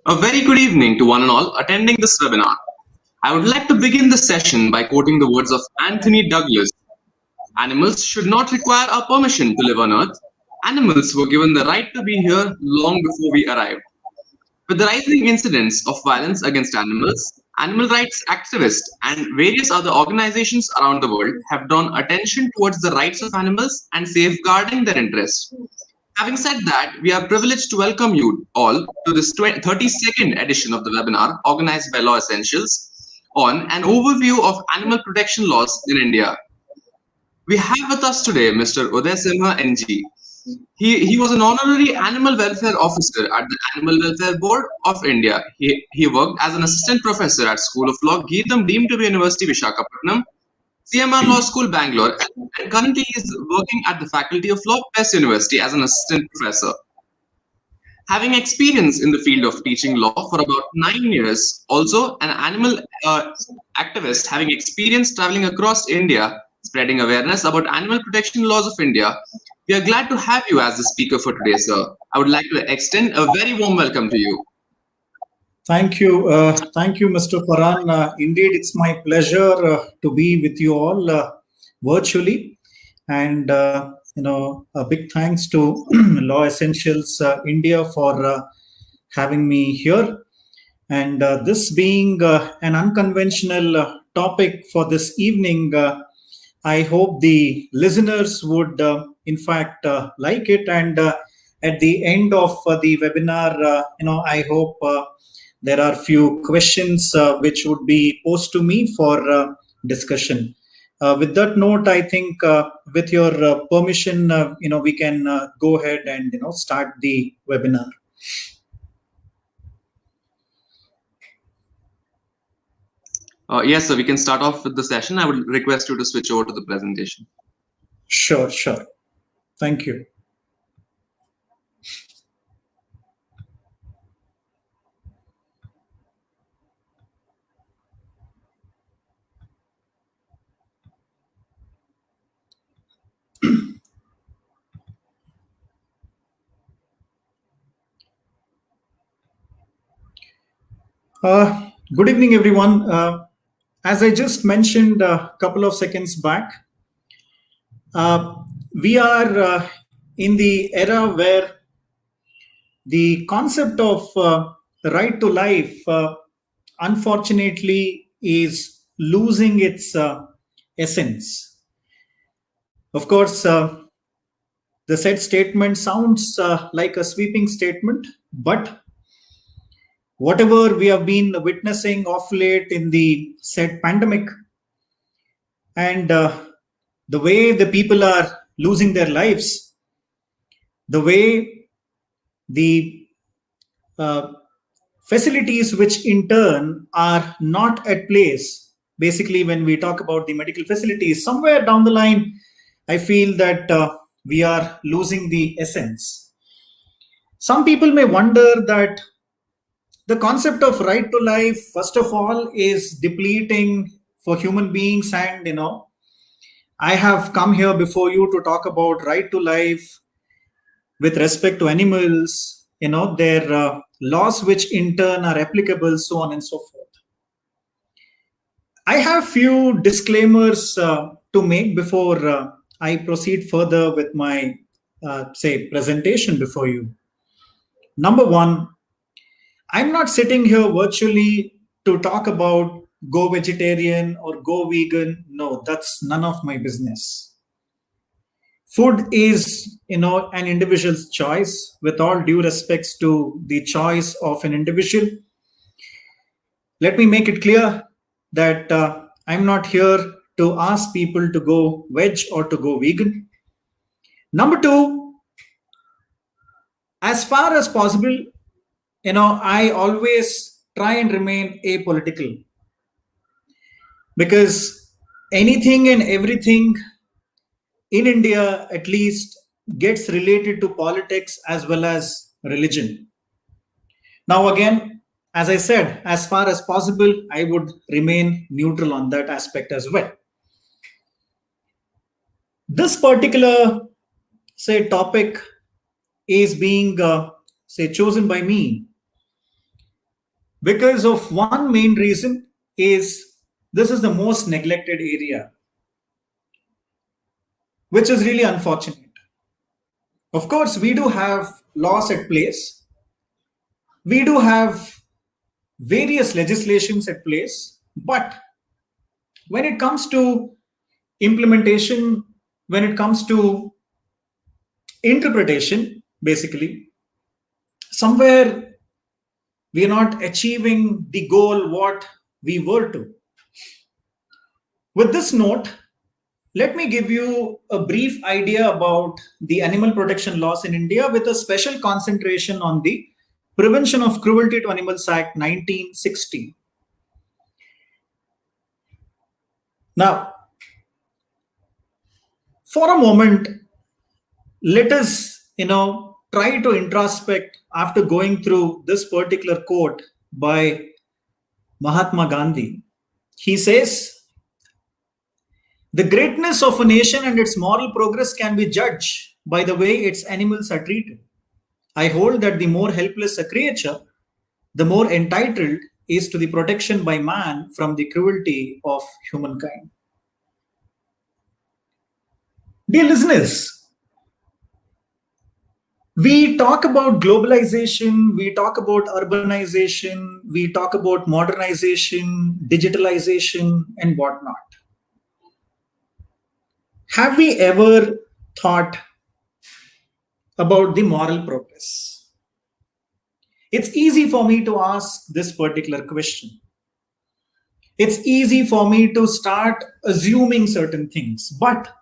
A very good evening to one and all attending this webinar. I would like to begin the session by quoting the words of Anthony Douglas. Animals should not require our permission to live on Earth. Animals were given the right to be here long before we arrived. With the rising incidents of violence against animals, animal rights activists and various other organizations around the world have drawn attention towards the rights of animals and safeguarding their interests. Having said that, we are privileged to welcome you all to this 32nd edition of the webinar organized by Law Essentials on an overview of animal protection laws in India. We have with us today Mr. Udaya Simha NG. He was an honorary animal welfare officer at the Animal Welfare Board of India. He worked as an assistant professor at School of Law, Geetham deemed to be University, Visakhapatnam, CMR Law School, Bangalore, and currently is working at the Faculty of Law, PES University as an assistant professor. Having experience in the field of teaching law for about 9 years, also an animal activist having experience traveling across India, spreading awareness about animal protection laws of India, we are glad to have you as the speaker for today, sir. I would like to extend a very warm welcome to you. Thank you, Mr. Farhan. Indeed, it's my pleasure to be with you all virtually, and a big thanks to Law Essentials India for having me here. And this being an unconventional topic for this evening, I hope the listeners would, in fact, like it. And at the end of the webinar, I hope there are few questions which would be posed to me for discussion. With that note, I think with your permission, we can go ahead and start the webinar. Yes, so we can start off with the session. I would request you to switch over to the presentation. Sure. Thank you. Good evening, everyone. As I just mentioned a couple of seconds back, we are in the era where the concept of right to life, unfortunately, is losing its essence. Of course, the said statement sounds like a sweeping statement, but whatever we have been witnessing of late in the said pandemic, and the way the people are losing their lives, the way the facilities which in turn are not at place, basically when we talk about the medical facilities, somewhere down the line, I feel that we are losing the essence. Some people may wonder that the concept of right to life, first of all, is depleting for human beings. And, I have come here before you to talk about right to life with respect to animals, their laws which in turn are applicable, so on and so forth. I have few disclaimers to make before I proceed further with my, presentation before you. Number one, I'm not sitting here virtually to talk about go vegetarian or go vegan. No, that's none of my business. Food is, an individual's choice, with all due respects to the choice of an individual. Let me make it clear that I'm not here to ask people to go veg or to go vegan. Number two, as far as possible, I always try and remain apolitical, because anything and everything in India, at least, gets related to politics as well as religion. Now, again, as I said, as far as possible, I would remain neutral on that aspect as well. This particular, topic is being, chosen by me because of one main reason is this is the most neglected area, which is really unfortunate. Of course, we do have laws at place. We do have various legislations at place. But when it comes to implementation, when it comes to interpretation, basically, somewhere we are not achieving the goal what we were to. With this note, let me give you a brief idea about the animal protection laws in India with a special concentration on the Prevention of Cruelty to Animals Act 1960. Now, for a moment, let us, try to introspect after going through this particular quote by Mahatma Gandhi. He says, "The greatness of a nation and its moral progress can be judged by the way its animals are treated. I hold that the more helpless a creature, the more entitled is to the protection by man from the cruelty of humankind." Dear listeners, we talk about globalization, we talk about urbanization, we talk about modernization, digitalization, and whatnot. Have we ever thought about the moral progress? It's easy for me to ask this particular question. It's easy for me to start assuming certain things, but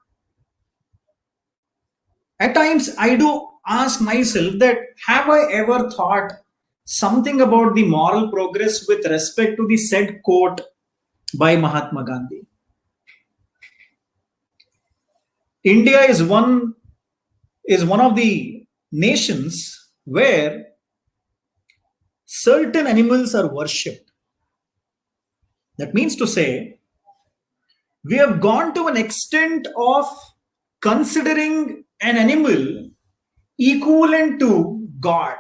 at times I do ask myself that have I ever thought something about the moral progress with respect to the said quote by Mahatma Gandhi? India is one of the nations where certain animals are worshipped. That means to say, we have gone to an extent of considering an animal equivalent to God.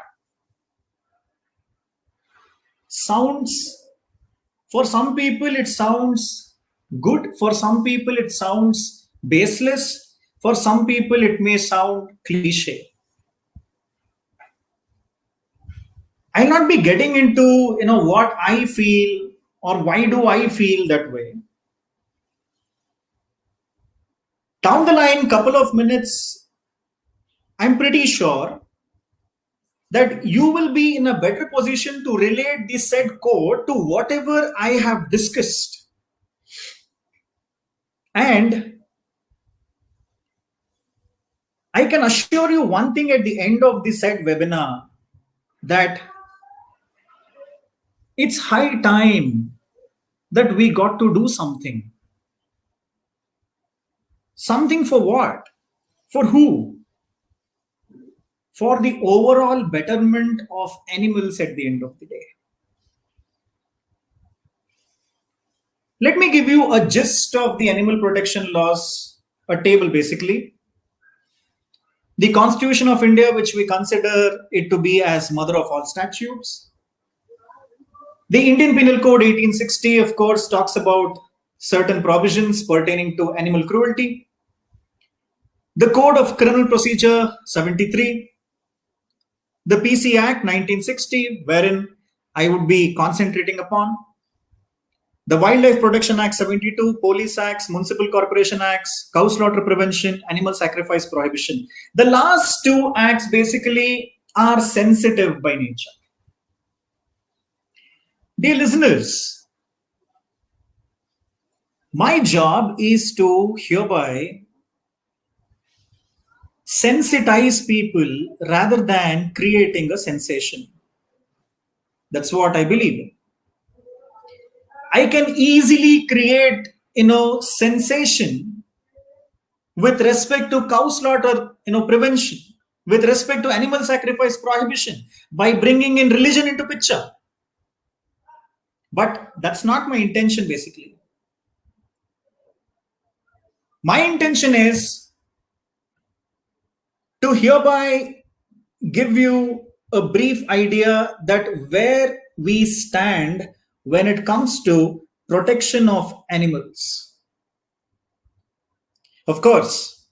For some people, it sounds good. For some people, it sounds baseless. For some people, it may sound cliche. I'll not be getting into what I feel or why do I feel that way. Down the line, couple of minutes, I'm pretty sure that you will be in a better position to relate the said code to whatever I have discussed. And I can assure you one thing at the end of the said webinar, that it's high time that we got to do something. Something for what? For who? For the overall betterment of animals at the end of the day. Let me give you a gist of the animal protection laws, a table basically. The Constitution of India, which we consider it to be as mother of all statutes. The Indian Penal Code 1860, of course, talks about certain provisions pertaining to animal cruelty. The Code of Criminal Procedure 73. The PC Act 1960, wherein I would be concentrating upon. The Wildlife Protection Act 72, Police Acts, Municipal Corporation Acts, Cow Slaughter Prevention, Animal Sacrifice Prohibition. The last two acts basically are sensitive by nature. Dear listeners, my job is to hereby sensitize people rather than creating a sensation. That's what I believe in. I can easily create, sensation with respect to cow slaughter, prevention, with respect to animal sacrifice prohibition by bringing in religion into picture. But that's not my intention, basically. My intention is to hereby give you a brief idea that where we stand when it comes to protection of animals? Of course,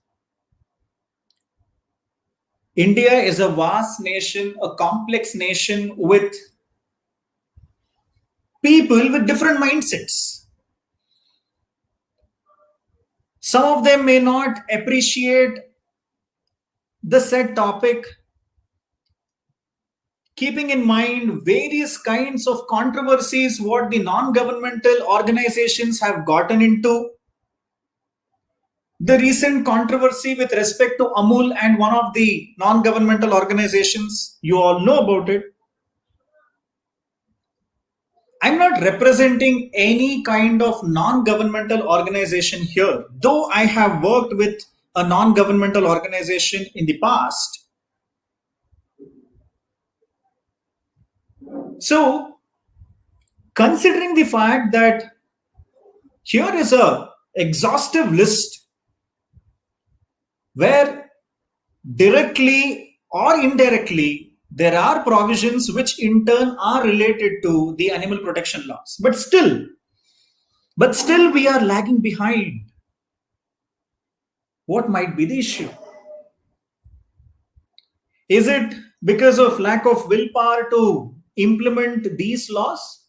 India is a vast nation, a complex nation with people with different mindsets. Some of them may not appreciate the said topic, keeping in mind various kinds of controversies what the non-governmental organizations have gotten into. The recent controversy with respect to Amul and one of the non-governmental organizations, you all know about it. I'm not representing any kind of non-governmental organization here, though I have worked with a non-governmental organization in the past. So, considering the fact that here is a exhaustive list where directly or indirectly there are provisions which in turn are related to the animal protection laws, but still we are lagging behind. What might be the issue? Is it because of lack of willpower to implement these laws,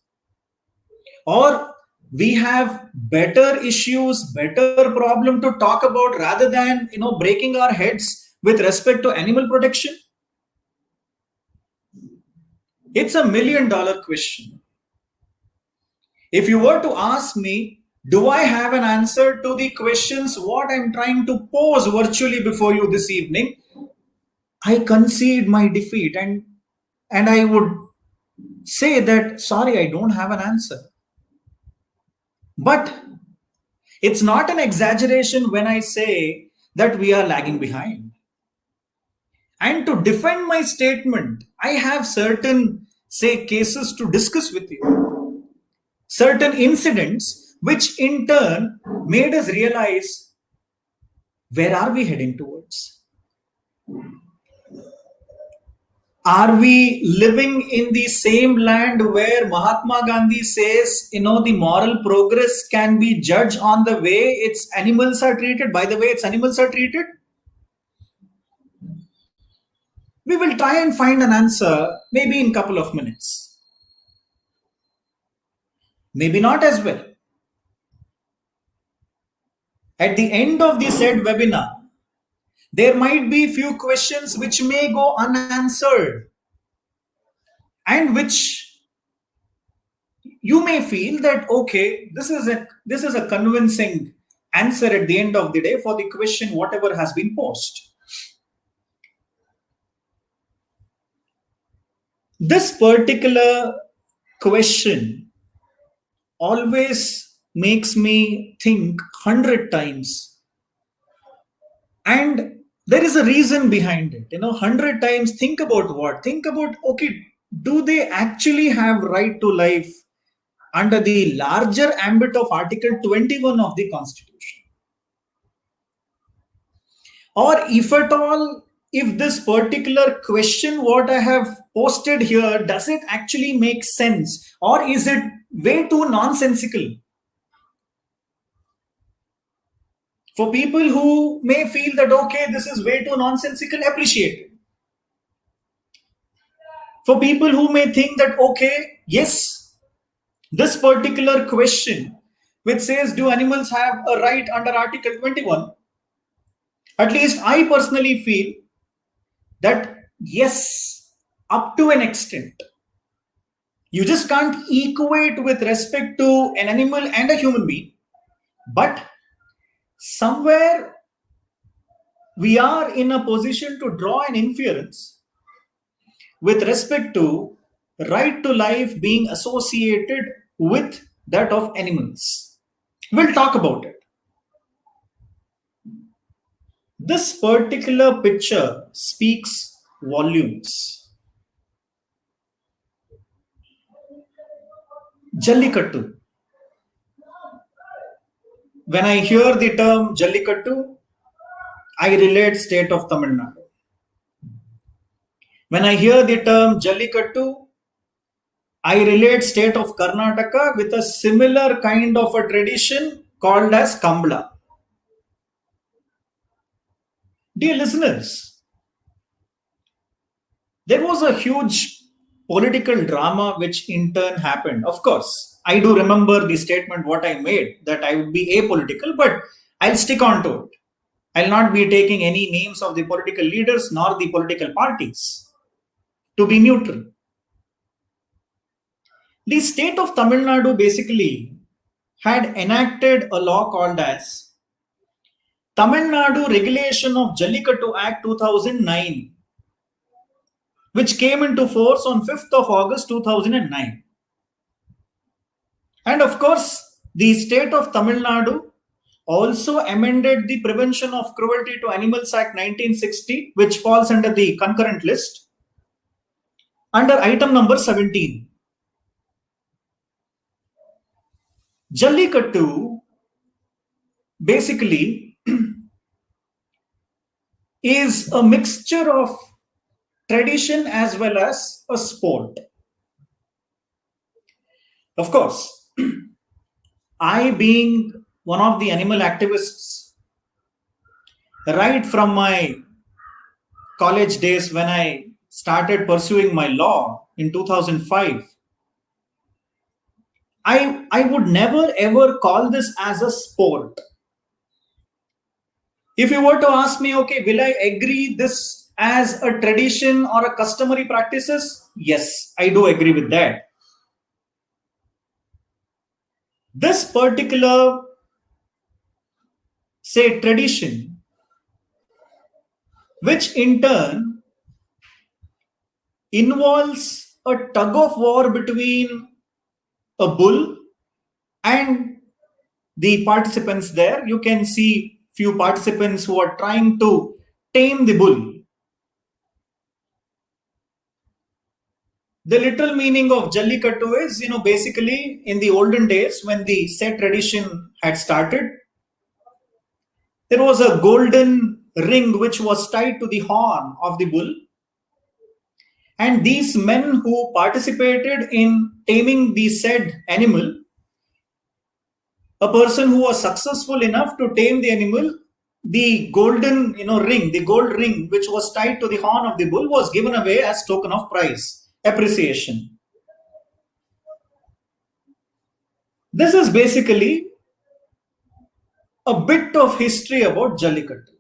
or we have better issues, better problem to talk about rather than breaking our heads with respect to animal protection? It's $1 million question. If you were to ask me, do I have an answer to the questions what I'm trying to pose virtually before you this evening, I concede my defeat and I would say that, sorry, I don't have an answer. But it's not an exaggeration when I say that we are lagging behind. And to defend my statement, I have certain, say, cases to discuss with you. Certain incidents which in turn made us realize, where are we heading towards? Are we living in the same land where Mahatma Gandhi says, the moral progress can be judged on the way its animals are treated, by the way its animals are treated? We will try and find an answer maybe in a couple of minutes. Maybe not as well. At the end of the said webinar, there might be few questions which may go unanswered and which you may feel that, okay, this is a convincing answer at the end of the day for the question whatever has been posed. This particular question always makes me think 100 times, and there is a reason behind it. 100 times think about what? Think about, okay, do they actually have right to life under the larger ambit of Article 21 of the Constitution? Or if at all, if this particular question what I have posted here, does it actually make sense, or is it way too nonsensical? For people who may feel that, okay, this is way too nonsensical, appreciate it. For people who may think that, okay, yes, this particular question which says, do animals have a right under Article 21? At least I personally feel that yes, up to an extent. You just can't equate with respect to an animal and a human being. But somewhere we are in a position to draw an inference with respect to right to life being associated with that of animals. We'll talk about it. This particular picture speaks volumes. Jallikattu. When I hear the term Jallikattu, I relate state of Tamil Nadu. When I hear the term Jallikattu, I relate state of Karnataka with a similar kind of a tradition called as Kambla. Dear listeners, there was a huge political drama which in turn happened. Of course, I do remember the statement what I made that I would be apolitical, but I'll stick on to it. I'll not be taking any names of the political leaders nor the political parties to be neutral. The state of Tamil Nadu basically had enacted a law called as Tamil Nadu Regulation of Jallikattu Act 2009, which came into force on 5th of August 2009. And of course, the state of Tamil Nadu also amended the Prevention of Cruelty to Animals Act 1960, which falls under the concurrent list, under item number 17. Jallikattu basically is a mixture of tradition as well as a sport. Of course, I being one of the animal activists, right from my college days when I started pursuing my law in 2005, I would never ever call this as a sport. If you were to ask me, okay, will I agree this as a tradition or a customary practices? Yes, I do agree with that. This particular, say, tradition, which in turn involves a tug of war between a bull and the participants there. You can see few participants who are trying to tame the bull. The literal meaning of Jallikattu is, basically in the olden days when the said tradition had started, there was a golden ring which was tied to the horn of the bull. And these men who participated in taming the said animal, a person who was successful enough to tame the animal, the golden ring, the gold ring which was tied to the horn of the bull was given away as token of prize, appreciation. This is basically a bit of history about Jallikattu.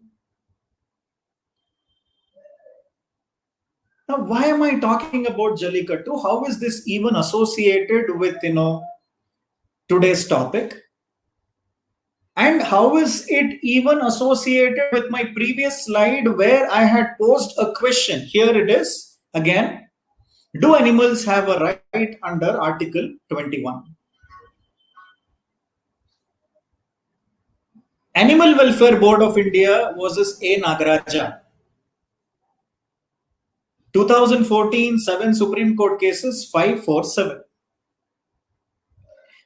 Now, why am I talking about Jallikattu? How is this even associated with today's topic? And how is it even associated with my previous slide where I had posed a question? Here it is again. Do animals have a right under Article 21? Animal Welfare Board of India versus A. Nagaraja. 2014 7 Supreme Court cases 547.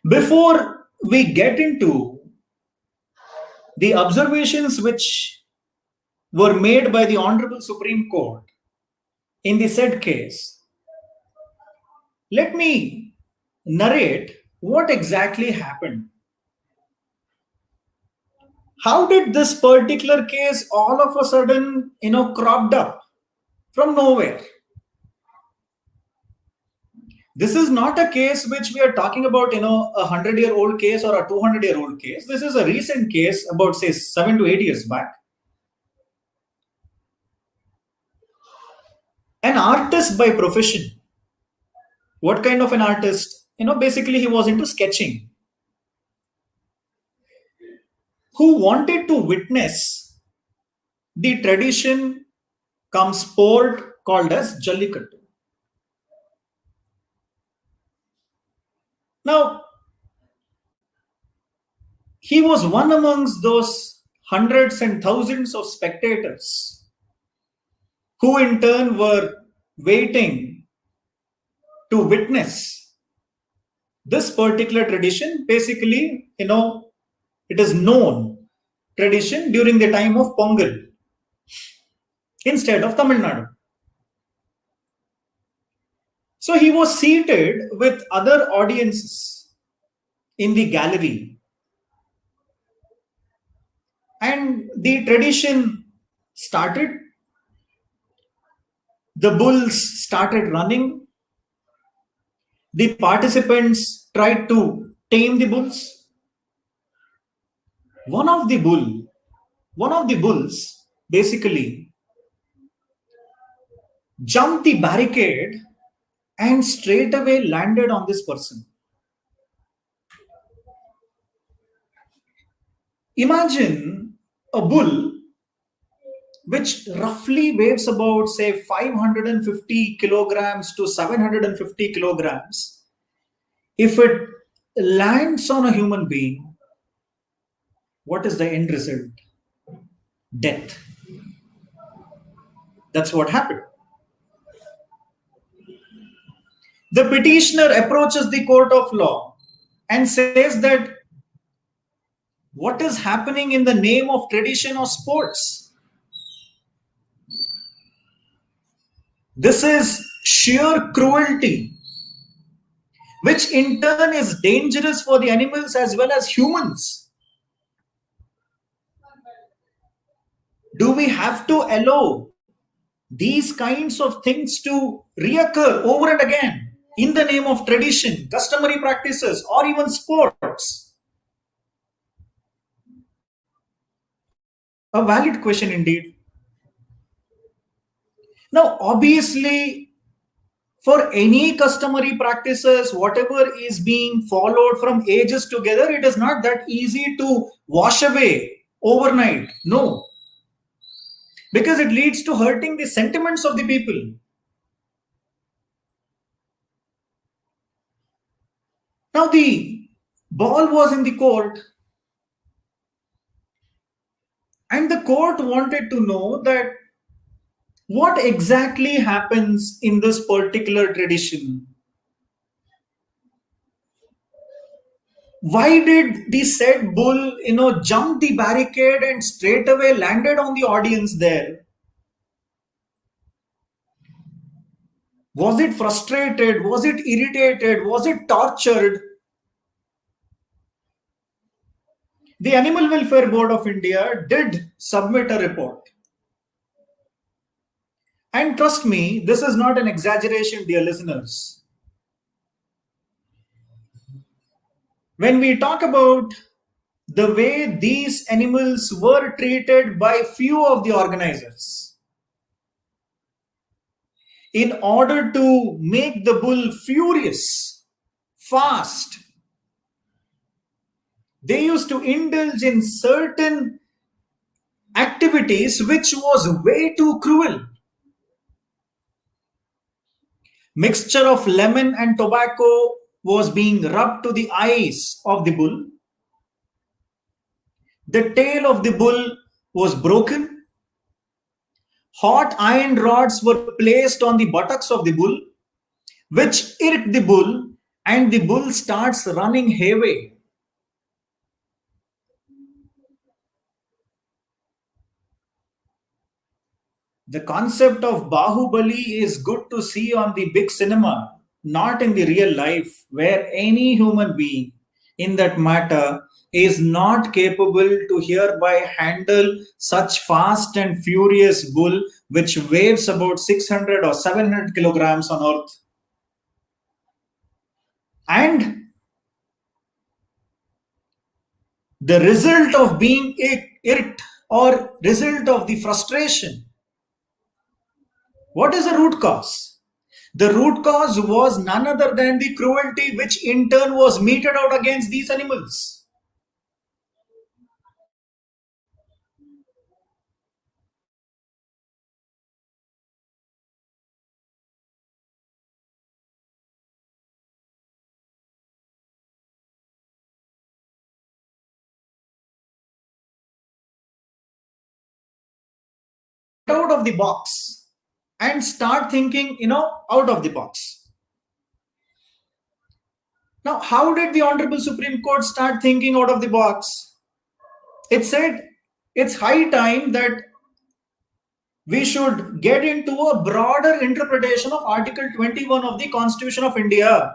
Before we get into the observations which were made by the Honorable Supreme Court in the said case, let me narrate what exactly happened. How did this particular case all of a sudden, cropped up from nowhere? This is not a case which we are talking about, a 100-year-old case or a 200-year-old case. This is a recent case about, say, 7 to 8 years back. An artist by profession. What kind of an artist? Basically he was into sketching. Who wanted to witness the tradition cum sport called as Jallikattu. Now, he was one amongst those hundreds and thousands of spectators who in turn were waiting to witness this particular tradition. Basically, it is known tradition during the time of Pongal instead of Tamil Nadu. So he was seated with other audiences in the gallery, and the tradition started. The bulls started running. The participants tried to tame the bulls. One of the bulls basically jumped the barricade and straight away landed on this person. Imagine a bull which roughly weighs about, say, 550 kilograms to 750 kilograms. If it lands on a human being, what is the end result? Death. That's what happened. The petitioner approaches the court of law and says that what is happening in the name of tradition or sports? This is sheer cruelty, which in turn is dangerous for the animals as well as humans. Do we have to allow these kinds of things to reoccur over and again in the name of tradition, customary practices, or even sports? A valid question indeed. Now, obviously, for any customary practices, whatever is being followed from ages together, it is not that easy to wash away overnight. No. Because it leads to hurting the sentiments of the people. Now, the ball was in the court, and the court wanted to know that what exactly happens in this particular tradition. Why did the said bull, jump the barricade and straight away landed on the audience there? Was it frustrated? Was it irritated? Was it tortured? The Animal Welfare Board of India did submit a report. And trust me, this is not an exaggeration, dear listeners. When we talk about the way these animals were treated by few of the organizers, in order to make the bull furious, fast, they used to indulge in certain activities which was way too cruel. Mixture of lemon and tobacco was being rubbed to the eyes of the bull. The tail of the bull was broken. Hot iron rods were placed on the buttocks of the bull, which irked the bull, and the bull starts running hayway. The concept of Bahubali is good to see on the big cinema, not in the real life, where any human being in that matter is not capable to hereby handle such fast and furious bull which weighs about 600 or 700 kilograms on earth. And the result of being irked or result of the frustration, what is the root cause? The root cause was none other than the cruelty which in turn was meted out against these animals. Out of the box and start thinking, out of the box. Now, how did the Honorable Supreme Court start thinking out of the box? It said it's high time that we should get into a broader interpretation of Article 21 of the Constitution of India.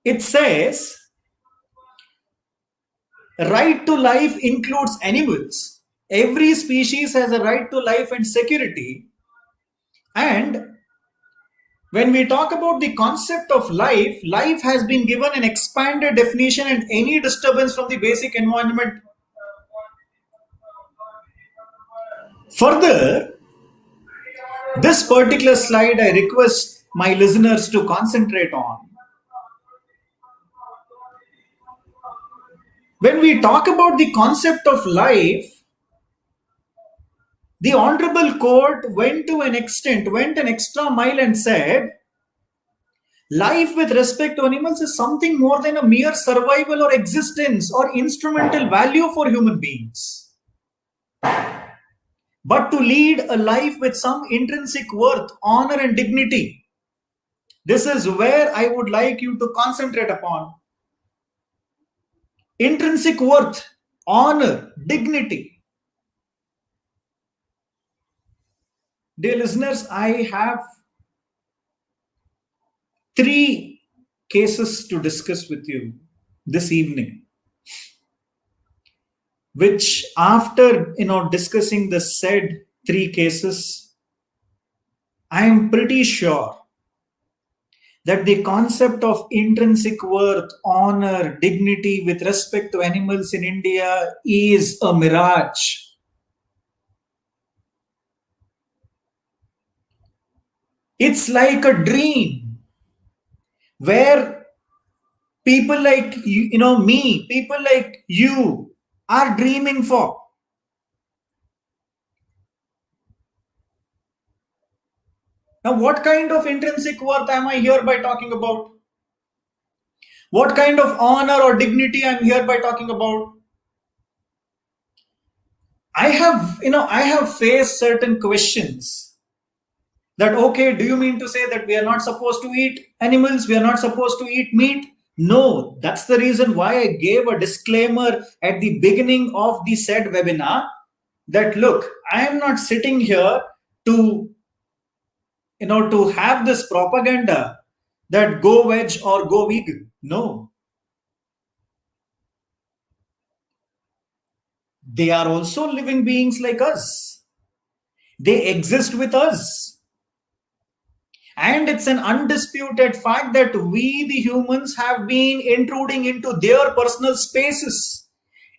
It says, right to life includes animals. Every species has a right to life and security. And when we talk about the concept of life, life has been given an expanded definition, and any disturbance from the basic environment. Further, this particular slide I request my listeners to concentrate on. When we talk about the concept of life, the Honorable Court went an extra mile and said, life with respect to animals is something more than a mere survival or existence or instrumental value for human beings, but to lead a life with some intrinsic worth, honor, and dignity. This is where I would like you to concentrate upon. Intrinsic worth, honor, dignity. Dear listeners, I have 3 cases to discuss with you this evening, which after discussing the said 3 cases, I am pretty sure that the concept of intrinsic worth, honor, dignity with respect to animals in India is a mirage. It's like a dream where people like me, people like you are dreaming for. Now, what kind of intrinsic worth am I hereby talking about? What kind of honor or dignity I'm hereby talking about? I have faced certain questions that, okay, do you mean to say that we are not supposed to eat animals? We are not supposed to eat meat? No, that's the reason why I gave a disclaimer at the beginning of the said webinar that, look, I am not sitting here to have this propaganda that go veg or go vegan. No. They are also living beings like us. They exist with us. And it's an undisputed fact that we, the humans, have been intruding into their personal spaces.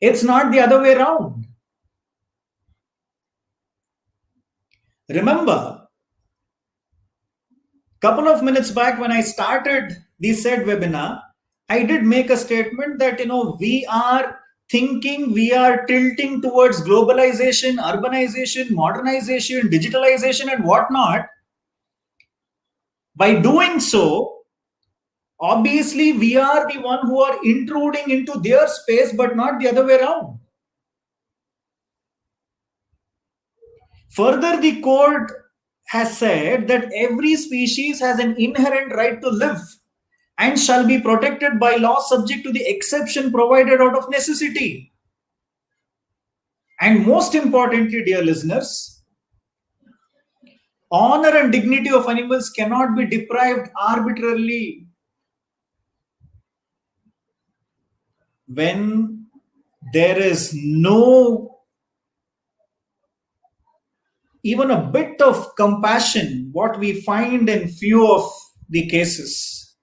It's not the other way around. Remember, couple of minutes back when I started the said webinar, I did make a statement that, we are thinking, we are tilting towards globalization, urbanization, modernization, digitalization, and whatnot. By doing so, obviously, we are the one who are intruding into their space, but not the other way around. Further, the court has said that every species has an inherent right to live and shall be protected by law subject to the exception provided out of necessity. And most importantly, dear listeners, honor and dignity of animals cannot be deprived arbitrarily. When there is no even a bit of compassion, what we find in few of the cases,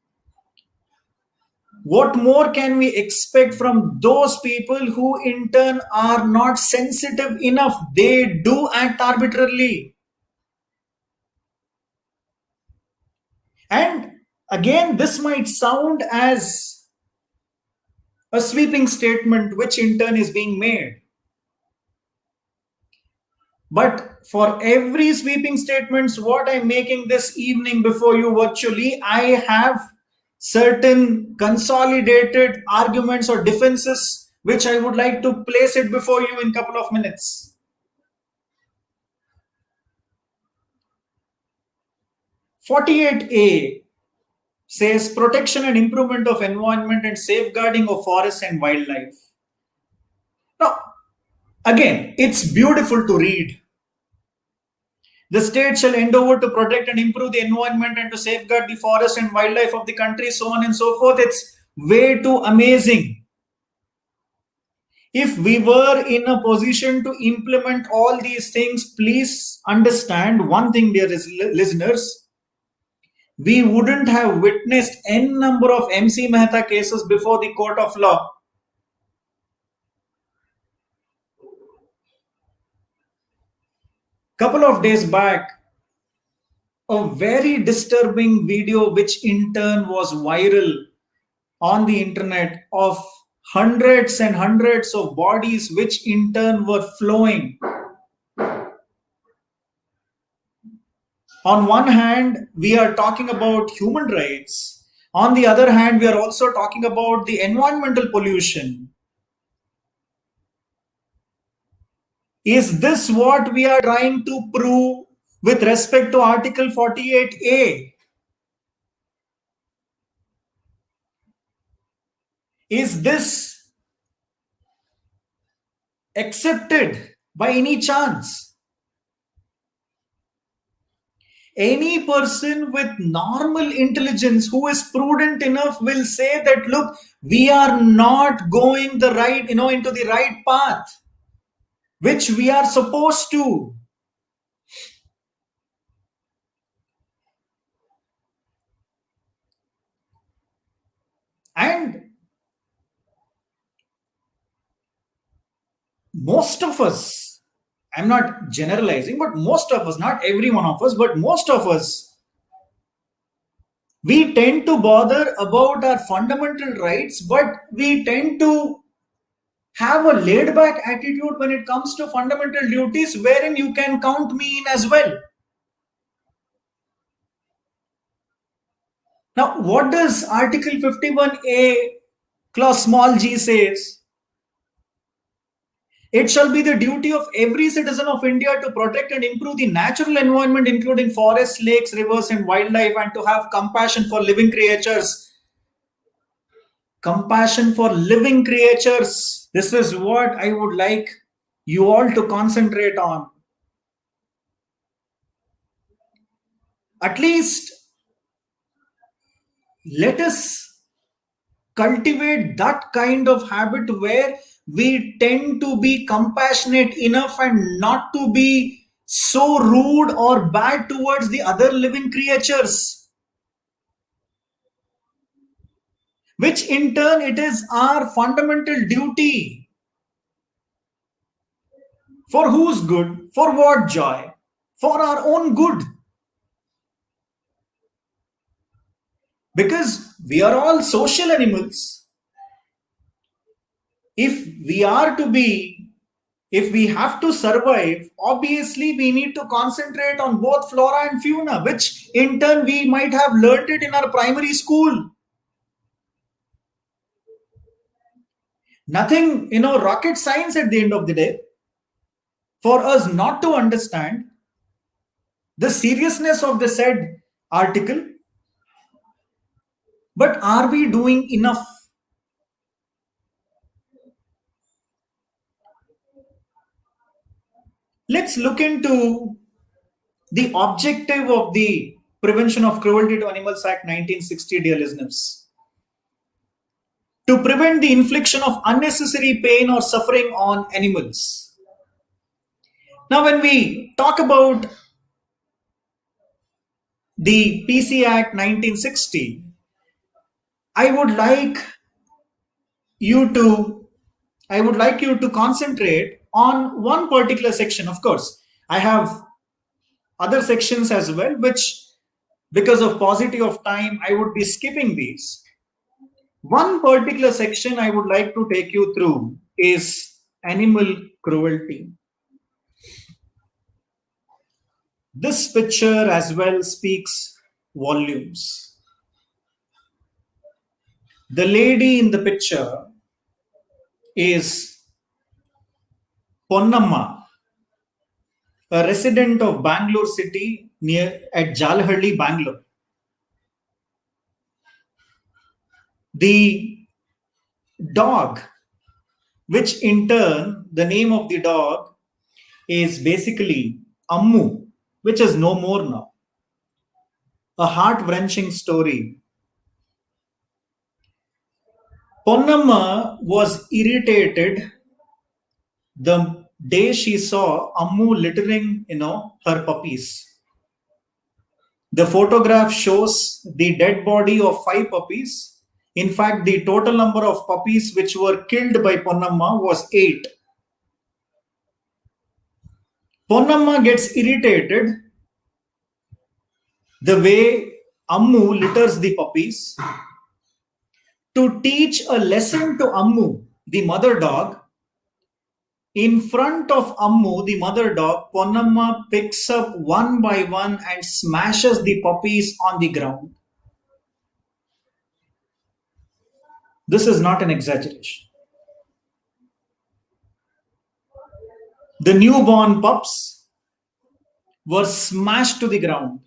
what more can we expect from those people who in turn are not sensitive enough? They do act arbitrarily. And again, this might sound as a sweeping statement, which in turn is being made. But for every sweeping statements, what I'm making this evening before you virtually, I have certain consolidated arguments or defenses, which I would like to place it before you in a couple of minutes. 48A says protection and improvement of environment and safeguarding of forests and wildlife. Now, Again, it's beautiful to read. The state shall endeavor to protect and improve the environment and to safeguard the forest and wildlife of the country, so on and so forth. It's way too amazing. If we were in a position to implement all these things, please understand one thing, dear listeners. We wouldn't have witnessed n number of MC Mehta cases before the court of law. Couple of days back, a very disturbing video which in turn was viral on the internet of hundreds and hundreds of bodies which in turn were flowing. On one hand, we are talking about human rights. On the other hand, we are also talking about the environmental pollution. Is this what we are trying to prove with respect to Article 48A? Is this accepted by any chance? Any person with normal intelligence who is prudent enough will say that, look, we are not going the right, into the right path, which we are supposed to. And most of us, I'm not generalizing, but most of us, not every one of us, but most of us, we tend to bother about our fundamental rights, but we tend to have a laid back attitude when it comes to fundamental duties, wherein you can count me in as well. Now, what does Article 51A clause small g says? It shall be the duty of every citizen of India to protect and improve the natural environment, including forests, lakes, rivers, and wildlife, and to have compassion for living creatures. Compassion for living creatures. This is what I would like you all to concentrate on. At least let us cultivate that kind of habit where we tend to be compassionate enough and not to be so rude or bad towards the other living creatures, which in turn it is our fundamental duty. For whose good? For what joy? For our own good. Because we are all social animals. If we have to survive, obviously we need to concentrate on both flora and fauna, which in turn we might have learned it in our primary school. Nothing, rocket science at the end of the day, for us not to understand the seriousness of the said article. But are we doing enough? Let's look into the objective of the Prevention of Cruelty to Animals Act 1960, dear listeners. To prevent the infliction of unnecessary pain or suffering on animals. Now, when we talk about the PC Act 1960, I would like you to concentrate on one particular section. Of course, I have other sections as well, which because of paucity of time, I would be skipping these. One particular section I would like to take you through is animal cruelty. This picture as well speaks volumes. The lady in the picture is Ponnamma, a resident of Bangalore city at Jallikattu, Bangalore. The dog which in turn, the name of the dog is basically Ammu, which is no more now. A heart-wrenching story. Ponnamma was irritated the day she saw Ammu littering, her puppies. The photograph shows the dead body of 5 puppies. In fact, the total number of puppies which were killed by Ponnamma was 8. Ponnamma gets irritated the way Ammu litters the puppies. To teach a lesson to Ammu, the mother dog, in front of Ammu, the mother dog, Ponnamma picks up one by one and smashes the puppies on the ground. This is not an exaggeration. The newborn pups were smashed to the ground.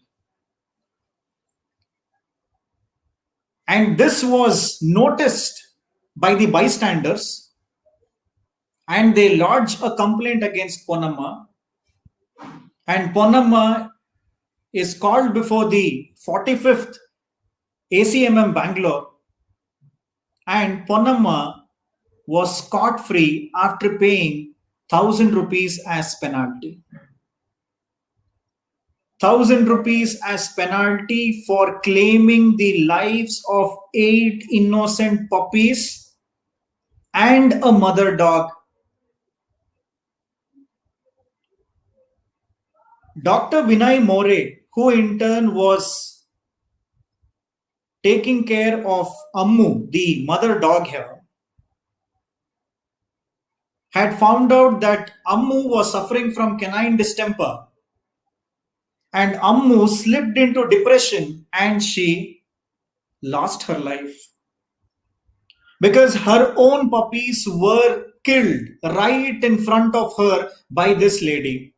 And this was noticed by the bystanders, and they lodged a complaint against Ponnamma. And Ponnamma is called before the 45th ACMM Bangalore, and Ponnamma was scot-free after paying 1,000 rupees as penalty. 1,000 rupees as penalty for claiming the lives of 8 innocent puppies and a mother dog. Dr. Vinay More, who in turn was taking care of Ammu, the mother dog here, had found out that Ammu was suffering from canine distemper, and Ammu slipped into depression and she lost her life because her own puppies were killed right in front of her by this lady.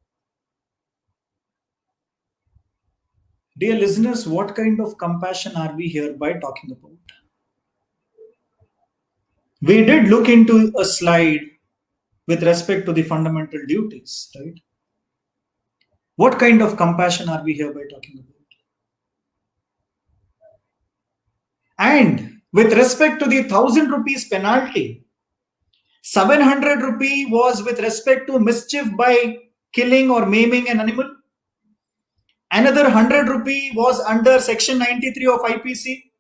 Dear listeners, what kind of compassion are we hereby talking about? We did look into a slide with respect to the fundamental duties, right? What kind of compassion are we hereby talking about? And with respect to the 1,000 rupees penalty, 700 rupee was with respect to mischief by killing or maiming an animal. Another 100 rupee was under section 93 of IPC.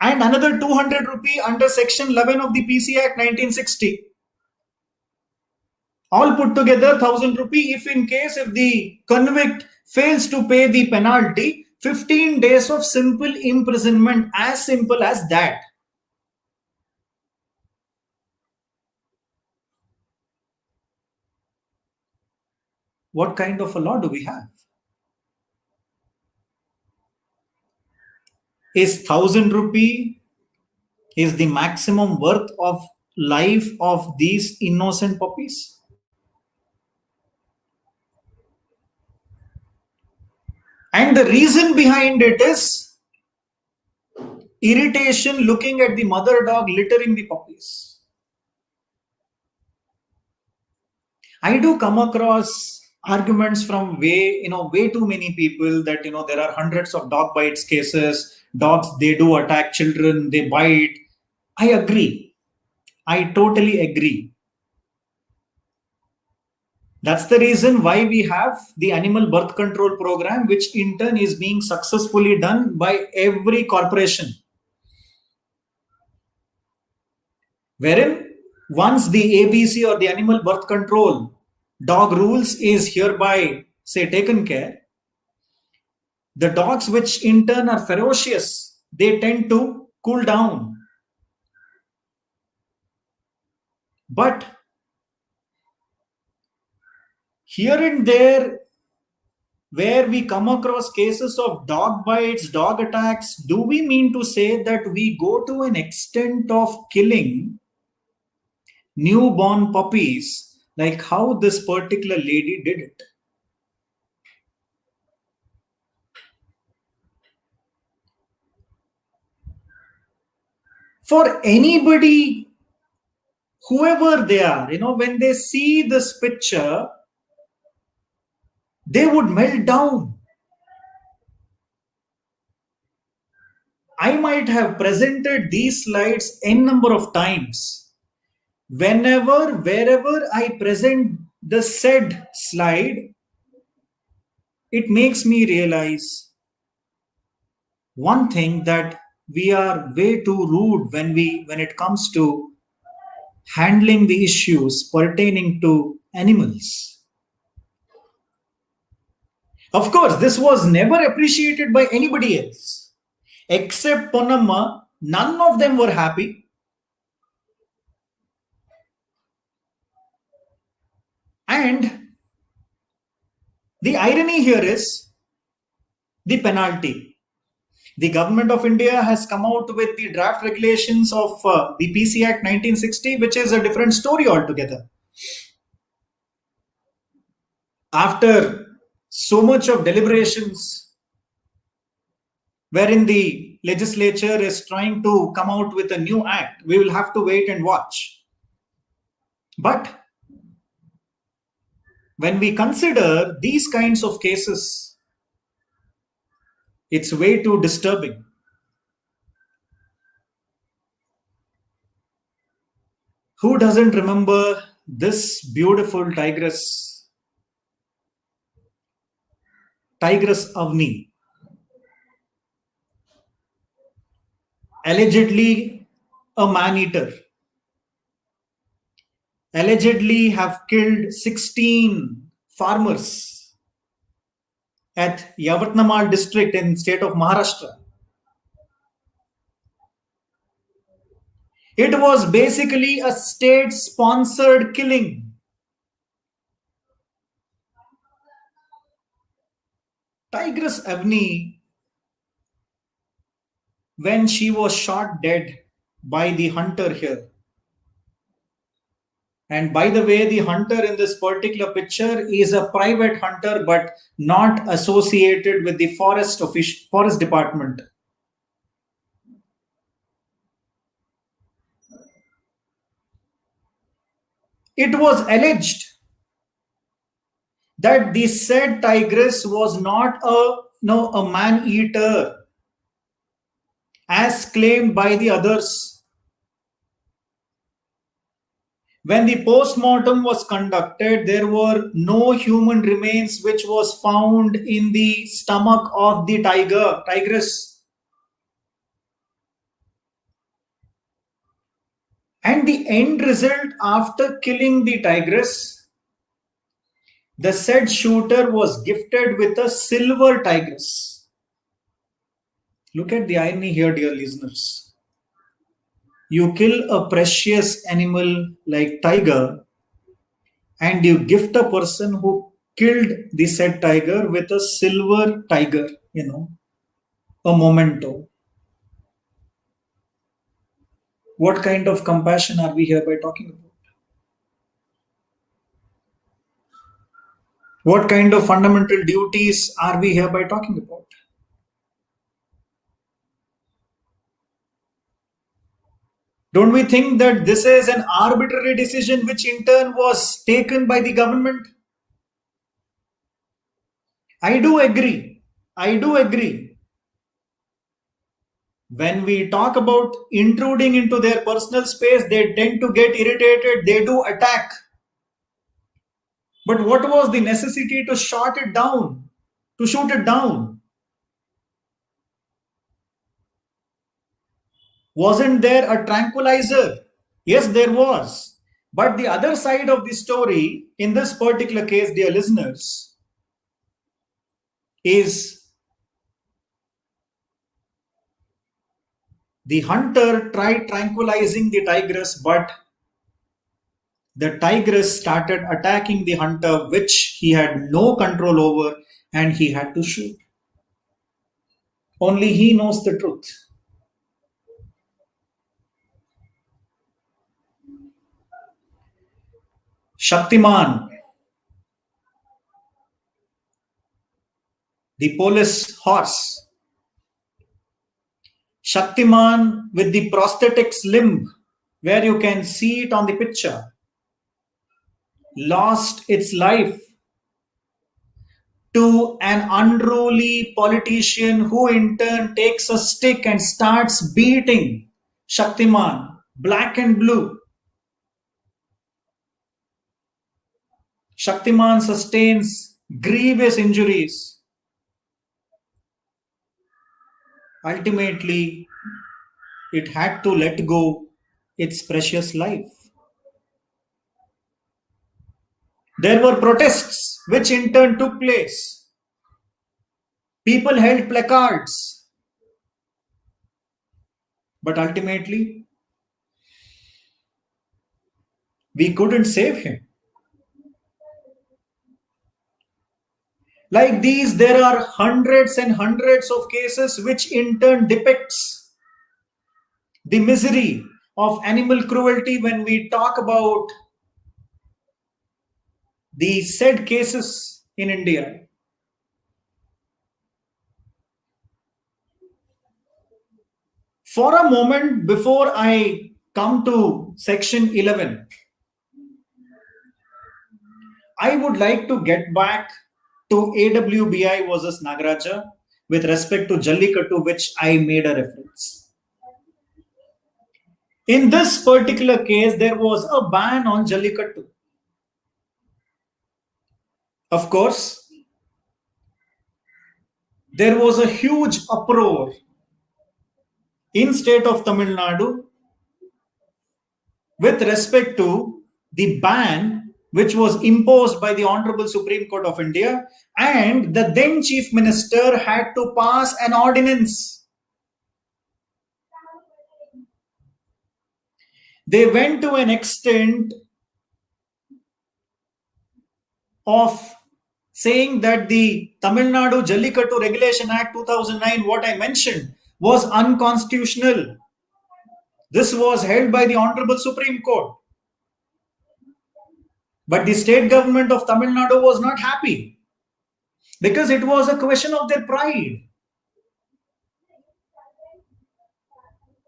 And another 200 rupee under section 11 of the PC Act 1960. All put together 1,000 rupee if the convict fails to pay the penalty, 15 days of simple imprisonment, as simple as that. What kind of a law do we have? Is 1,000 rupee is the maximum worth of life of these innocent puppies? And the reason behind it is irritation looking at the mother dog littering the puppies. I do come across arguments from way too many people that there are hundreds of dog bites cases. Dogs, they do attack children, they bite. I agree. I totally agree. That's the reason why we have the animal birth control program, which in turn is being successfully done by every corporation. Wherein once the ABC or the animal birth control dog rules is hereby, say, taken care, the dogs which in turn are ferocious, they tend to cool down. But here and there, where we come across cases of dog bites, dog attacks, do we mean to say that we go to an extent of killing newborn puppies like how this particular lady did it? For anybody whoever they are, when they see this picture, they would melt down. I might have presented these slides n number of times. Wherever I present the said slide, it makes me realize one thing, that we are way too rude when it comes to handling the issues pertaining to animals. Of course, this was never appreciated by anybody else except Ponnamma. None of them were happy. And the irony here is the penalty. The government of India has come out with the draft regulations of the PC Act 1960, which is a different story altogether. After so much of deliberations, wherein the legislature is trying to come out with a new act, we will have to wait and watch. But when we consider these kinds of cases, it's way too disturbing. Who doesn't remember this beautiful tigress Avni? Allegedly a man-eater. Allegedly have killed 16 farmers at Yavatnamal district in state of Maharashtra. It was basically a state-sponsored killing. Tigress Avni, when she was shot dead by the hunter here. And by the way, the hunter in this particular picture is a private hunter, but not associated with the forest department. It was alleged that the said tigress was not a man-eater, as claimed by the others. When the post-mortem was conducted, there were no human remains which was found in the stomach of the tigress. And the end result, after killing the tigress, the said shooter was gifted with a silver tigress. Look at the irony here, dear listeners. You kill a precious animal like tiger, and you gift a person who killed the said tiger with a silver tiger, a memento. What kind of compassion are we hereby talking about? What kind of fundamental duties are we hereby talking about? Don't we think that this is an arbitrary decision which in turn was taken by the government? I do agree. When we talk about intruding into their personal space, they tend to get irritated, they do attack. But what was the necessity to shoot it down? Wasn't there a tranquilizer? Yes, there was. But the other side of the story, in this particular case, dear listeners, is the hunter tried tranquilizing the tigress, but the tigress started attacking the hunter, which he had no control over, and he had to shoot. Only he knows the truth. Shaktiman, the police horse. Shaktiman with the prosthetics limb, where you can see it on the picture, lost its life to an unruly politician who in turn takes a stick and starts beating Shaktiman, black and blue. Shaktiman sustains grievous injuries. Ultimately, it had to let go its precious life. There were protests which in turn took place. People held placards. But ultimately, we couldn't save him. Like these, there are hundreds and hundreds of cases which in turn depicts the misery of animal cruelty when we talk about the said cases in India. For a moment, before I come to section 11, I would like to get back to AWBI versus Nagaraja with respect to Jallikattu, which I made a reference. In this particular case, there was a ban on Jallikattu. Of course, there was a huge uproar in state of Tamil Nadu with respect to the ban which was imposed by the Honorable Supreme Court of India, and the then Chief Minister had to pass an ordinance. They went to an extent of saying that the Tamil Nadu Jallikattu Regulation Act 2009, what I mentioned, was unconstitutional. This was held by the Honorable Supreme Court. But the state government of Tamil Nadu was not happy because it was a question of their pride.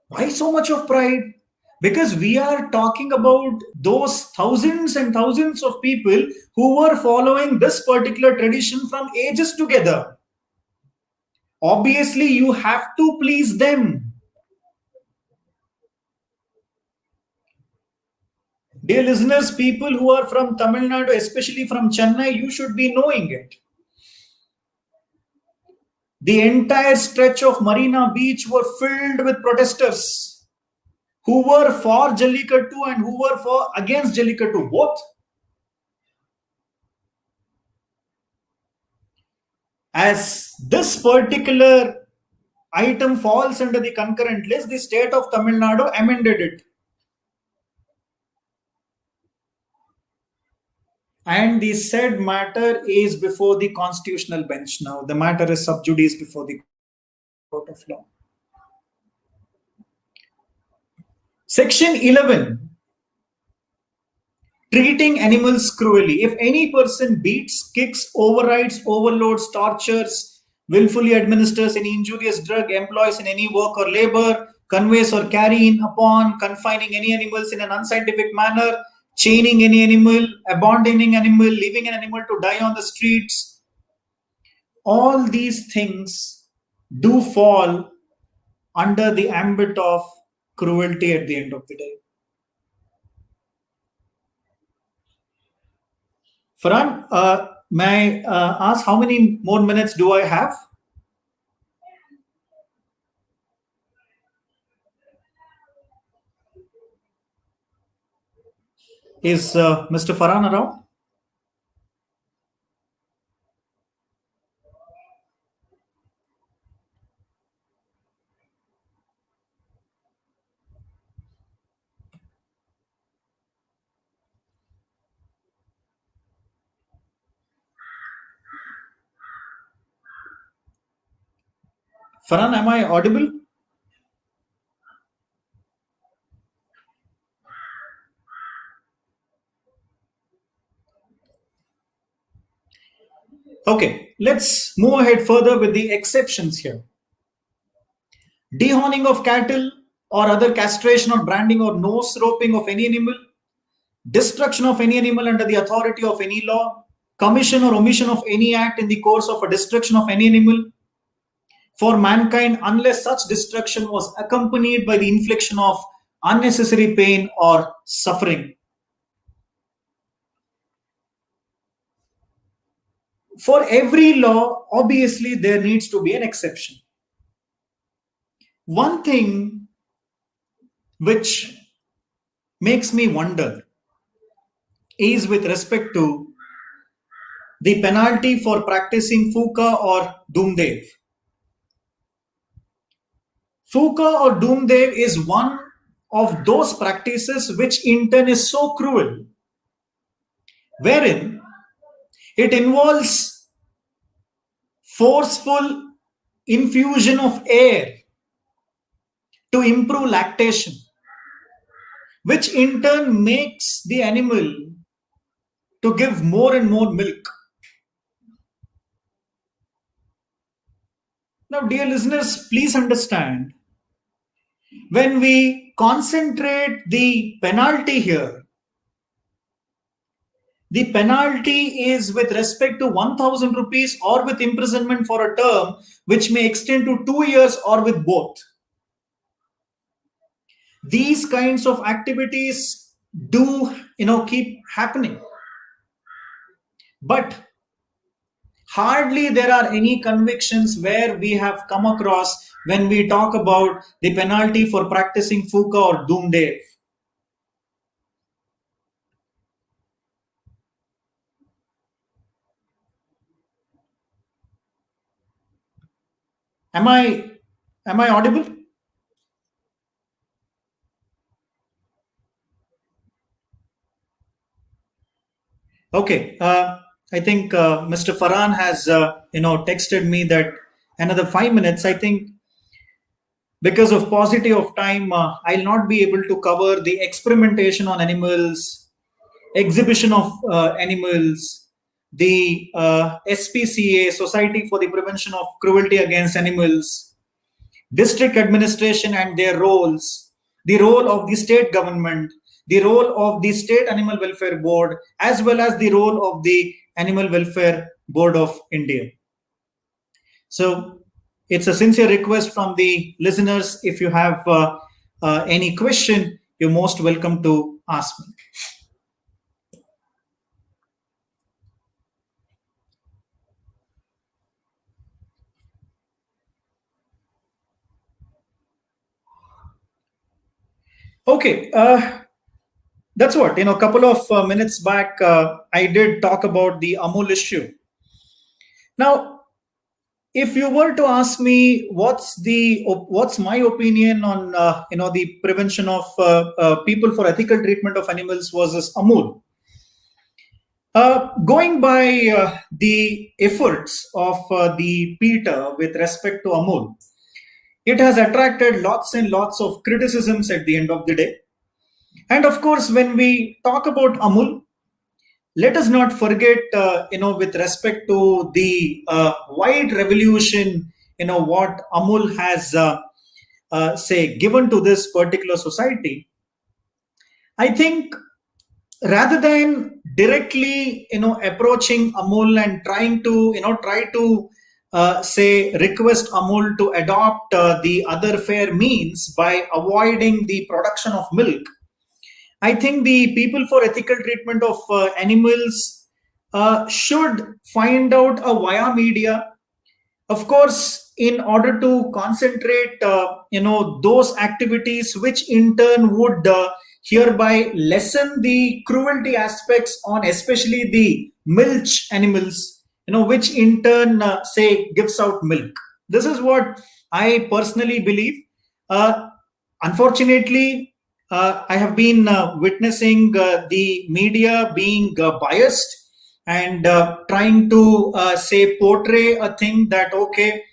Why so much of pride? Because we are talking about those thousands and thousands of people who were following this particular tradition from ages together. Obviously, you have to please them. Dear listeners, people who are from Tamil Nadu, especially from Chennai, you should be knowing it. The entire stretch of Marina Beach were filled with protesters who were for Jallikattu and who were against Jallikattu, both. As this particular item falls under the concurrent list, the state of Tamil Nadu amended it. And the said matter is before the constitutional bench now. The matter is sub judice before the court of law. Section 11. Treating animals cruelly. If any person beats, kicks, overrides, overloads, tortures, willfully administers any injurious drug, employs in any work or labor, conveys or carry in upon, confining any animals in an unscientific manner, chaining any animal, abandoning animal, leaving an animal to die on the streets, all these things do fall under the ambit of cruelty at the end of the day. Farhan, may I ask how many more minutes do I have? Is Mr. Farhan around? Farhan, am I audible? Okay, let's move ahead further with the exceptions here. Dehorning of cattle or other castration or branding or nose roping of any animal, destruction of any animal under the authority of any law, commission or omission of any act in the course of a destruction of any animal for mankind unless such destruction was accompanied by the infliction of unnecessary pain or suffering. For every law, obviously, there needs to be an exception. One thing which makes me wonder is with respect to the penalty for practicing fuka or doomdev. Fuka or doomdev is one of those practices which in turn is so cruel, wherein it involves forceful infusion of air to improve lactation, which in turn makes the animal to give more and more milk. Now, dear listeners, please understand, when we concentrate the penalty here, the penalty is with respect to 1,000 rupees or with imprisonment for a term which may extend to 2 years or with both. These kinds of activities do keep happening, but hardly there are any convictions where we have come across when we talk about the penalty for practicing fuka or doomdev. Am I audible? Okay. I think Mr. Farhan has texted me that another 5 minutes. I think because of paucity of time, I'll not be able to cover the experimentation on animals, exhibition of animals, the SPCA, Society for the Prevention of Cruelty Against Animals, district administration and their roles, the role of the state government, the role of the State Animal Welfare Board, as well as the role of the Animal Welfare Board of India. So it's a sincere request from the listeners. If you have any question, you're most welcome to ask me. Okay, that's what, a couple of minutes back, I did talk about the Amul issue. Now, if you were to ask me what's my opinion on the prevention of people for ethical treatment of animals versus Amul, going by the efforts of the PETA with respect to Amul, it has attracted lots and lots of criticisms at the end of the day. And of course, when we talk about Amul, let us not forget, with respect to the wide revolution, what Amul has, given to this particular society. I think rather than directly, approaching Amul and trying to, request Amul to adopt the other fair means by avoiding the production of milk, I think the people for ethical treatment of animals should find out a via media, of course, in order to concentrate, those activities which in turn would hereby lessen the cruelty aspects on especially the milch animals, which in turn gives out milk. This is what I personally believe. Unfortunately, I have been witnessing the media being biased and trying to portray a thing that, okay,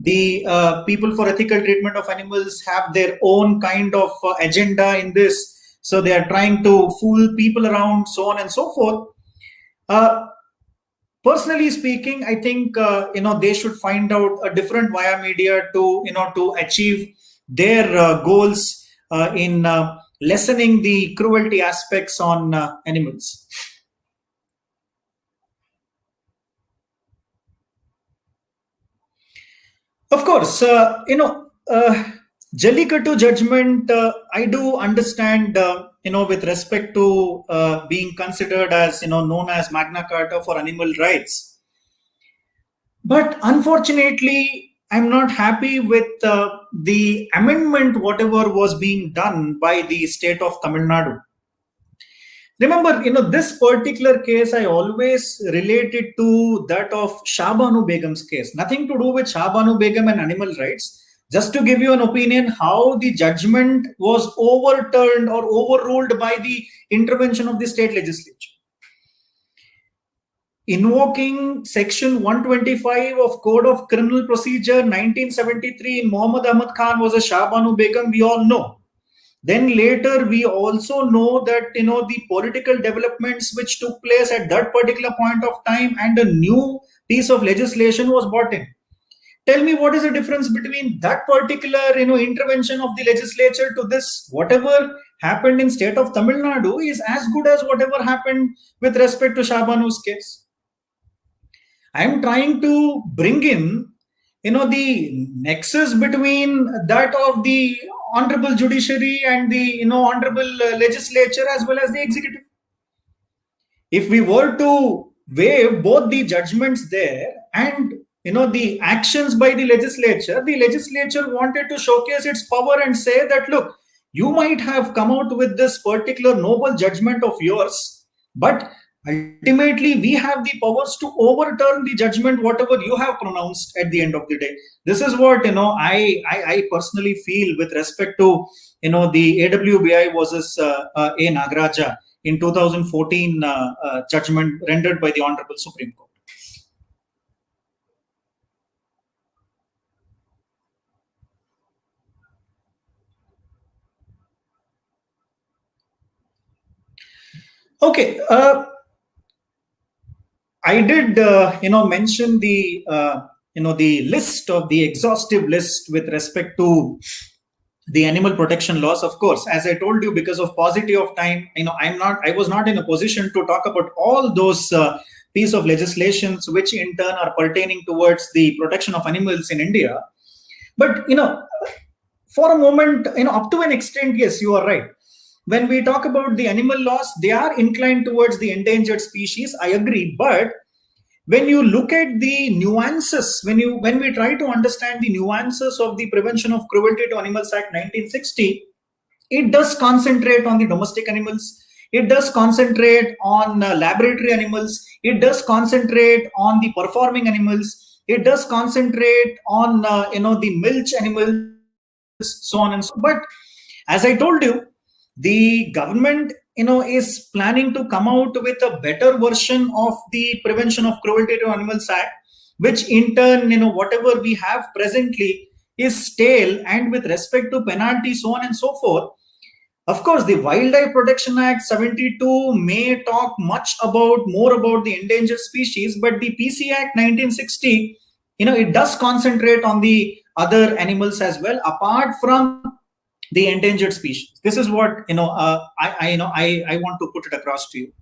the people for ethical treatment of animals have their own kind of agenda in this. So they are trying to fool people around, so on and so forth. Personally speaking, I think, they should find out a different via media to, to achieve their goals in lessening the cruelty aspects on animals. Of course, Jallikattu judgment, I do understand, with respect to being considered as, known as Magna Carta for animal rights. But unfortunately, I'm not happy with the amendment, whatever was being done by the state of Tamil Nadu. Remember, this particular case, I always related to that of Shahbanu Begum's case. Nothing to do with Shahbanu Begum and animal rights. Just to give you an opinion, how the judgment was overturned or overruled by the intervention of the state legislature. Invoking section 125 of Code of Criminal Procedure 1973 in Muhammad Ahmad Khan was a Shahbanu Begum, we all know. Then later we also know that the political developments which took place at that particular point of time, and a new piece of legislation was brought in. Tell me, what is the difference between that particular intervention of the legislature to this? Whatever happened in state of Tamil Nadu is as good as whatever happened with respect to Shahbanu's case. I am trying to bring in the nexus between that of the honorable judiciary and the honorable legislature as well as the executive. If we were to waive both the judgments there and the actions by the legislature wanted to showcase its power and say that, look, you might have come out with this particular noble judgment of yours, but ultimately we have the powers to overturn the judgment whatever you have pronounced at the end of the day. This is what I personally feel with respect to the AWBI versus A Nagaraja in 2014 judgment rendered by the Honorable Supreme Court. Okay, I did, mention the, the list of the exhaustive list with respect to the animal protection laws. Of course, as I told you, because of paucity of time, I was not in a position to talk about all those piece of legislations which in turn are pertaining towards the protection of animals in India. But for a moment, up to an extent, yes, you are right. When we talk about the animal laws, they are inclined towards the endangered species. I agree. But when you look at the nuances, when we try to understand the nuances of the Prevention of Cruelty to Animals Act 1960, it does concentrate on the domestic animals. It does concentrate on laboratory animals. It does concentrate on the performing animals. It does concentrate on the milch animals, so on and so on. But as I told you, the government is planning to come out with a better version of the Prevention of Cruelty to Animals Act, which in turn, whatever we have presently is stale, and with respect to penalty, so on and so forth. Of course, the Wildlife Protection Act 72 may talk more about the endangered species, but the PC Act 1960, it does concentrate on the other animals as well, apart from the endangered species. This is what I want to put it across to you.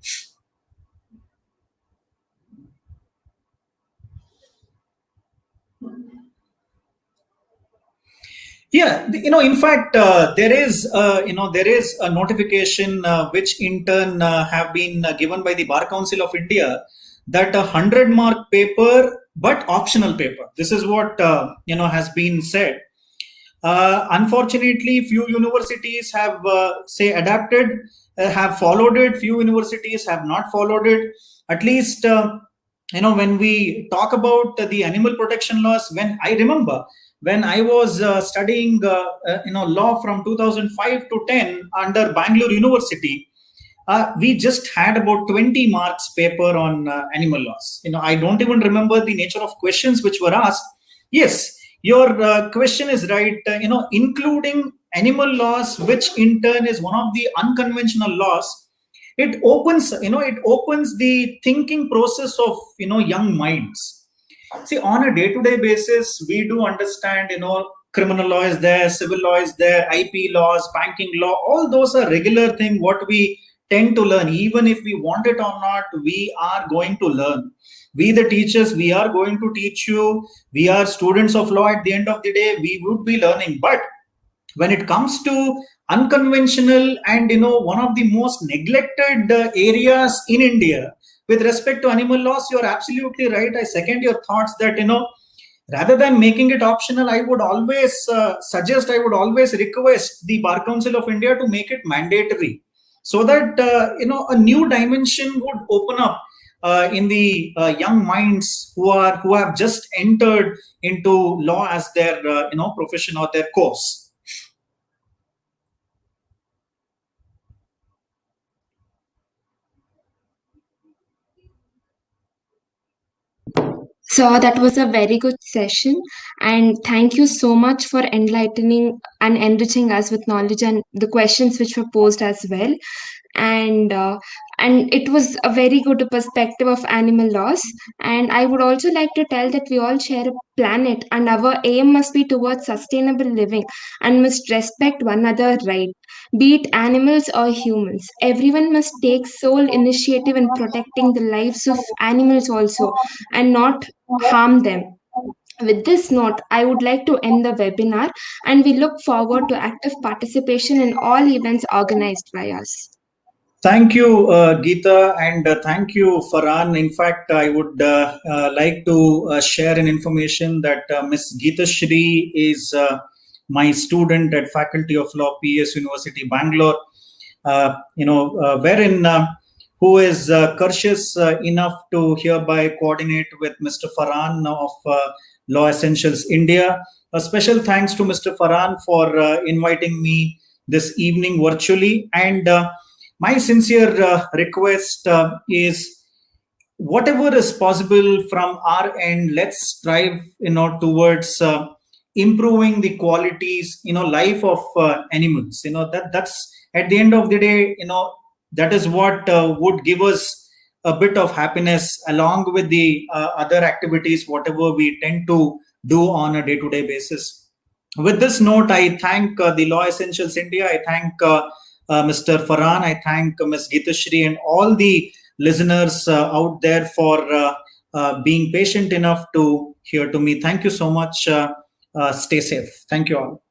Yeah, in fact, there is a notification which in turn have been given by the Bar Council of India, that 100-mark paper but optional paper. This is what has been said. Unfortunately, few universities have adapted, have followed it. Few universities have not followed it. At least when we talk about the animal protection laws, when I remember when I was studying law from 2005 to 10 under Bangalore University, we just had about 20 marks paper on animal laws. I don't even remember the nature of questions which were asked. Yes, your question is right. Including animal laws, which in turn is one of the unconventional laws, it opens the thinking process of young minds. See, on a day-to-day basis, we do understand criminal law is there, civil law is there, IP laws, banking law, all those are regular thing what we tend to learn. Even if we want it or not, we are going to learn. We the teachers, we are going to teach you. We are students of law. At the end of the day, we would be learning. But when it comes to unconventional and one of the most neglected areas in India with respect to animal laws, you're absolutely right. I second your thoughts that rather than making it optional, I would always suggest, I would always request the Bar Council of India to make it mandatory, so that a new dimension would open up in the young minds who have just entered into law as their profession or their course. So that was a very good session, and thank you so much for enlightening and enriching us with knowledge and the questions which were posed as well. And and it was a very good perspective of animal laws. And I would also like to tell that we all share a planet, and our aim must be towards sustainable living and must respect one another, right? Be it animals or humans, everyone must take sole initiative in protecting the lives of animals also, and not harm them. With this note, I would like to end the webinar, and we look forward to active participation in all events organized by us. Thank you, Geeta, and thank you, Farhan. In fact, I would like to share an information that Miss Geeta Shri is my student at Faculty of Law, PES University, Bangalore. Wherein who is courteous enough to hereby coordinate with Mr. Farhan of Law Essentials India. A special thanks to Mr. Farhan for inviting me this evening virtually, and my sincere request is, whatever is possible from our end, let's strive towards improving the qualities life of animals. That's at the end of the day, that is what would give us a bit of happiness, along with the other activities whatever we tend to do on a day-to-day basis. With this note, I thank the Law Essentials India. I thank Mr. Farhan. I thank Ms. Geetashri and all the listeners out there for being patient enough to hear to me. Thank you so much. Stay safe. Thank you all.